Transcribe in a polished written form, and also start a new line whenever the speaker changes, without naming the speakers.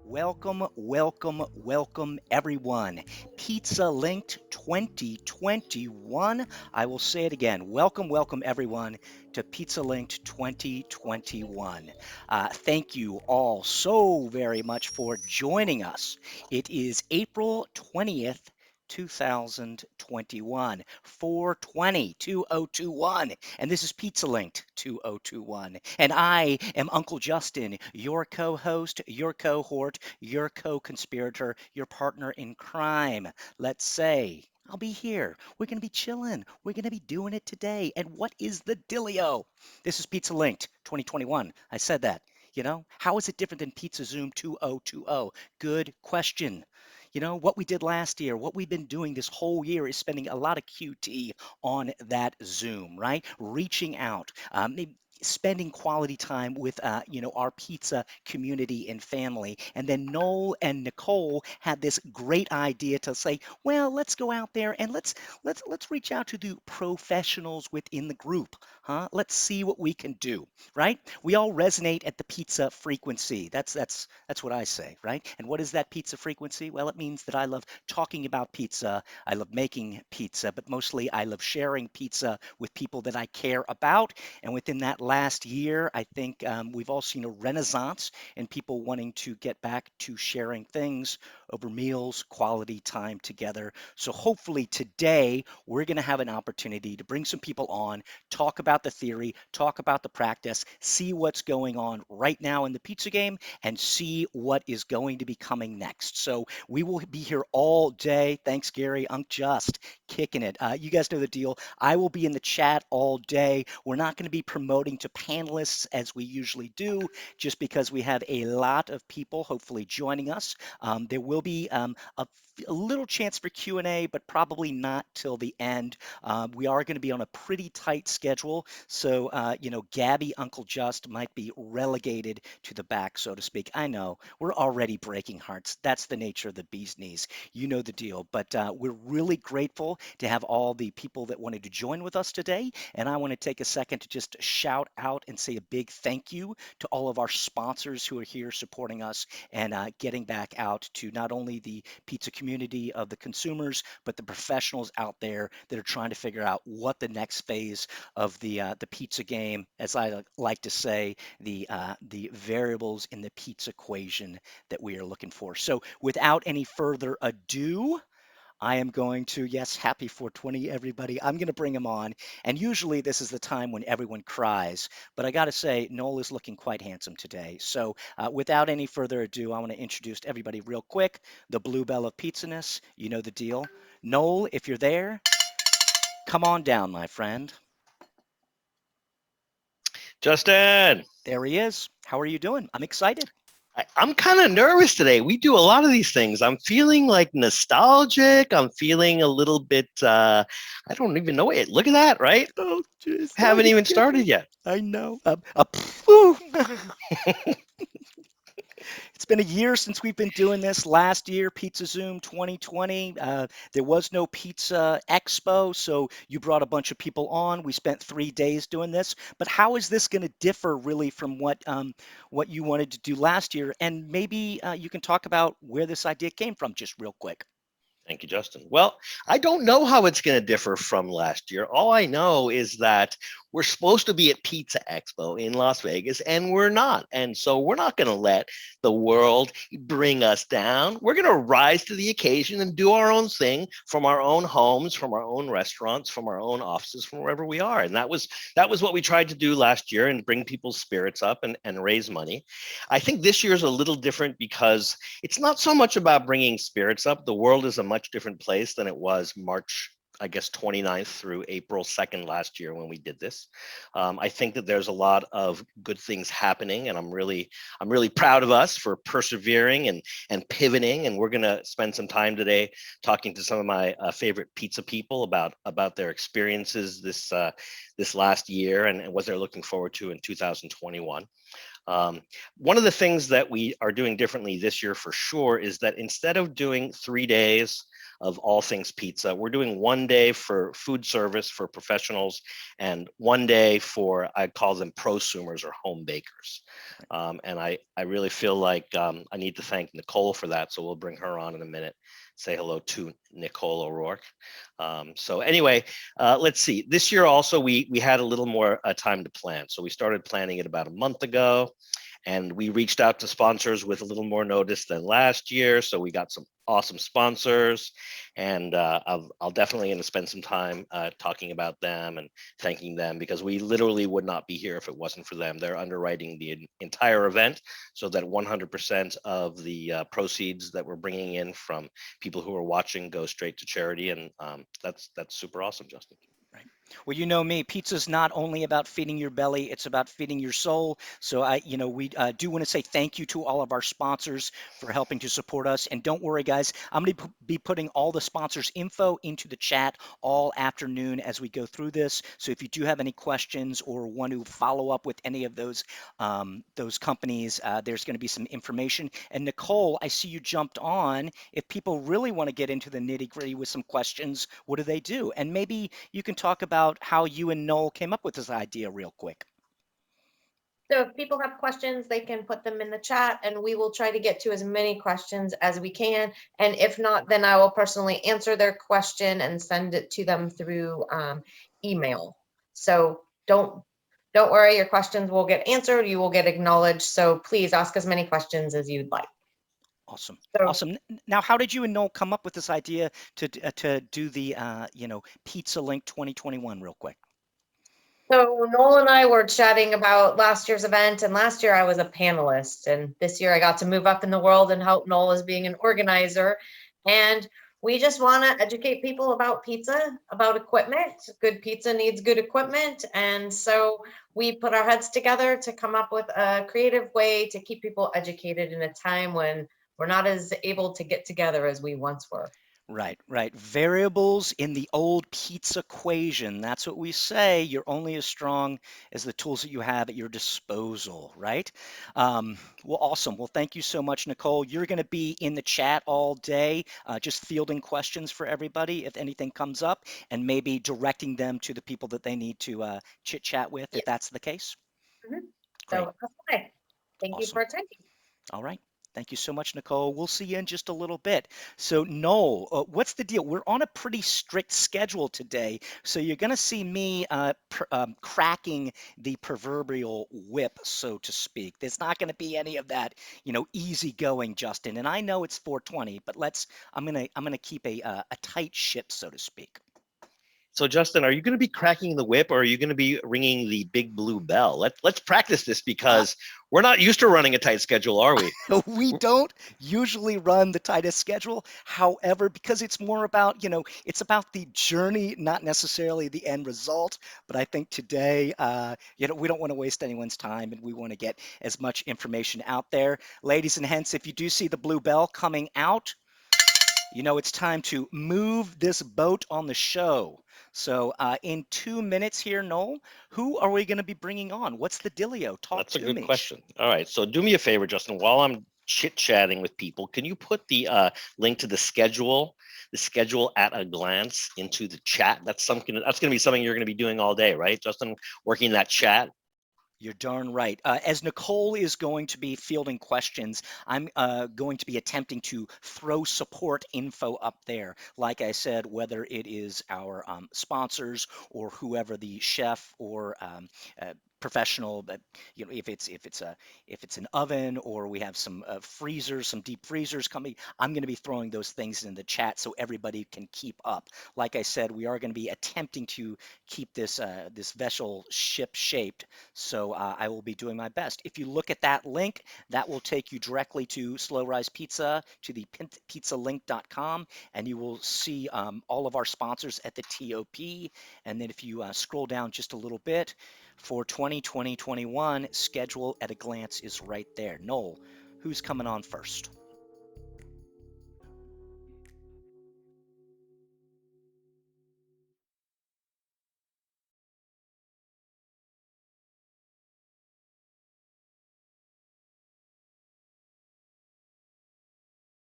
Welcome, welcome, welcome, everyone. Pizza Linked 2021. I will say it again. Welcome, welcome, everyone, to Pizza Linked 2021. Thank you all so very much for joining us. It is April 20th. 2021 420 2021, and this is Pizza Linked 2021, and I am Uncle Justin, your co-host, your cohort, your co-conspirator, your partner in crime. Let's say I'll be here. We're going to be chilling. We're going to be doing it today. And what is the dealio? This is Pizza Linked 2021. I said that. How is it different than Pizza Zoom 2020? Good question. What we did last year, what we've been doing this whole year is spending a lot of QT on that Zoom, right? Reaching out, spending quality time with our pizza community and family. And then Noel and Nicole had this great idea to say, well, let's go out there and let's reach out to the professionals within the group, huh? Let's see what we can do, right? We all resonate at the pizza frequency. That's what I say, right? And what is that pizza frequency? Well, it means that I love talking about pizza. I love making pizza, but mostly I love sharing pizza with people that I care about. And within that last year, I think we've all seen a renaissance in people wanting to get back to sharing things over meals, quality time together. So hopefully today we're going to have an opportunity to bring some people on, talk about the theory, talk about the practice, see what's going on right now in the pizza game, and see what is going to be coming next. So we will be here all day. Thanks, Gary. I'm just kicking it. You guys know the deal. I will be in the chat all day. We're not going to be promoting to panelists as we usually do, just because we have a lot of people hopefully joining us. There will be a little chance for Q&A, but probably not till the end. We are going to be on a pretty tight schedule, so Gabby, Uncle Just might be relegated to the back, so to speak. I know we're already breaking hearts. That's the nature of the bee's knees. You know the deal. But we're really grateful to have all the people that wanted to join with us today. And I want to take a second to just shout out and say a big thank you to all of our sponsors who are here supporting us and getting back out to not only the pizza community of the consumers, but the professionals out there that are trying to figure out what the next phase of the pizza game, as I like to say, the variables in the pizza equation that we are looking for. So without any further ado, I am going to, yes, happy 420, everybody. I'm going to bring him on. And usually this is the time when everyone cries. But I got to say, Noel is looking quite handsome today. So without any further ado, I want to introduce everybody real quick. The Bluebell of Pizzaness. You know the deal. Noel, if you're there, come on down, my friend.
Justin,
There he is. How are you doing? I'm excited.
I'm kind of nervous today. We do a lot of these things. I'm feeling like nostalgic. I'm feeling a little bit, I don't even know it. Look at that, right?
Oh, just are
Haven't
you
even
kidding
started
me?
yet.
I know. It's been a year since we've been doing this. Last year, Pizza Zoom 2020, there was no Pizza Expo, so you brought a bunch of people on. We spent 3 days doing this. But how is this going to differ really from what you wanted to do last year? And maybe you can talk about where this idea came from, just real quick.
Thank you, Justin. Well, I don't know how it's going to differ from last year. All I know is that we're supposed to be at Pizza Expo in Las Vegas, and we're not. And so we're not going to let the world bring us down. We're going to rise to the occasion and do our own thing from our own homes, from our own restaurants, from our own offices, from wherever we are. And that was what we tried to do last year and bring people's spirits up and raise money. I think this year is a little different because it's not so much about bringing spirits up. The world is a much different place than it was March, I guess, 29th through April 2nd last year when we did this. I think that there's a lot of good things happening, and I'm really proud of us for persevering and pivoting. And we're going to spend some time today talking to some of my favorite pizza people about their experiences this last year and what they're looking forward to in 2021. Um, One of the things that we are doing differently this year for sure is that instead of doing 3 days of all things pizza, we're doing one day for food service for professionals and one day for, I call them prosumers or home bakers. And I really feel like I need to thank Nicole for that. So we'll bring her on in a minute. Say hello to Nicole O'Rourke. So anyway, let's see. This year also we had a little more time to plan. So we started planning it about a month ago, and we reached out to sponsors with a little more notice than last year. So we got some awesome sponsors, and I'll definitely going to spend some time talking about them and thanking them, because we literally would not be here if it wasn't for them. They're underwriting the entire event so that 100% of the proceeds that we're bringing in from people who are watching go straight to charity, and that's super awesome, Justin.
Right. Well, you know me, pizza's not only about feeding your belly, it's about feeding your soul. So we do want to say thank you to all of our sponsors for helping to support us. And don't worry, guys, I'm going to be putting all the sponsors' info into the chat all afternoon as we go through this. So if you do have any questions or want to follow up with any of those companies, there's going to be some information. And Nicole, I see you jumped on. If people really want to get into the nitty gritty with some questions, what do they do? And maybe you can talk about how you and Noel came up with this idea real quick.
So if people have questions, they can put them in the chat and we will try to get to as many questions as we can. And if not, then I will personally answer their question and send it to them through email. So don't worry, your questions will get answered, you will get acknowledged. So please ask as many questions as you'd like.
Awesome.
So,
Awesome. Now, how did you and Noel come up with this idea to do the Pizza Link 2021 real quick?
So Noel and I were chatting about last year's event, and last year I was a panelist, and this year I got to move up in the world and help Noel as being an organizer. And we just want to educate people about pizza, about equipment. Good pizza needs good equipment. And so we put our heads together to come up with a creative way to keep people educated in a time when we're not as able to get together as we once were.
Right, right. Variables in the old pizza equation. That's what we say. You're only as strong as the tools that you have at your disposal, right? Well, awesome. Well, thank you so much, Nicole. You're going to be in the chat all day, just fielding questions for everybody if anything comes up, and maybe directing them to the people that they need to chit chat with, if that's the case.
Mhm.
Great.
So that's why. Thank you
Awesome.
for attending.
All right. Thank you so much, Nicole. We'll see you in just a little bit. So, Noel, what's the deal? We're on a pretty strict schedule today. So, you're going to see me cracking the proverbial whip, so to speak. There's not going to be any of that, easy going, Justin. And I know it's 420, but I'm gonna keep a tight ship, so to speak.
So, Justin, are you going to be cracking the whip, or are you going to be ringing the big blue bell? Let's practice this, because we're not used to running a tight schedule, are we?
We don't usually run the tightest schedule. However, because it's more about, it's about the journey, not necessarily the end result. But I think today, we don't want to waste anyone's time, and we want to get as much information out there. Ladies and gents, if you do see the blue bell coming out, it's time to move this boat on the show. So in 2 minutes here, Noel, who are we going to be bringing on? What's the dealio? Talk
That's a
to
good
me.
question. All right. So do me a favor, Justin. While I'm chit-chatting with people, can you put the link to the schedule at a glance into the chat? That's going to be something you're going to be doing all day, right, Justin? Working that chat.
You're darn right. As Nicole is going to be fielding questions, I'm going to be attempting to throw support info up there. Like I said, whether it is our sponsors or whoever the chef or professional, but if it's an oven, or we have some freezers, some deep freezers coming, I'm going to be throwing those things in the chat so everybody can keep up. Like I said, we are going to be attempting to keep this vessel ship shaped. So I will be doing my best. If you look at that link, that will take you directly to Slow Rise Pizza, to the pizzalink.com, and you will see all of our sponsors at the TOP. And then if you scroll down just a little bit, for 2020-21, schedule at a glance is right there. Noel, who's coming on first?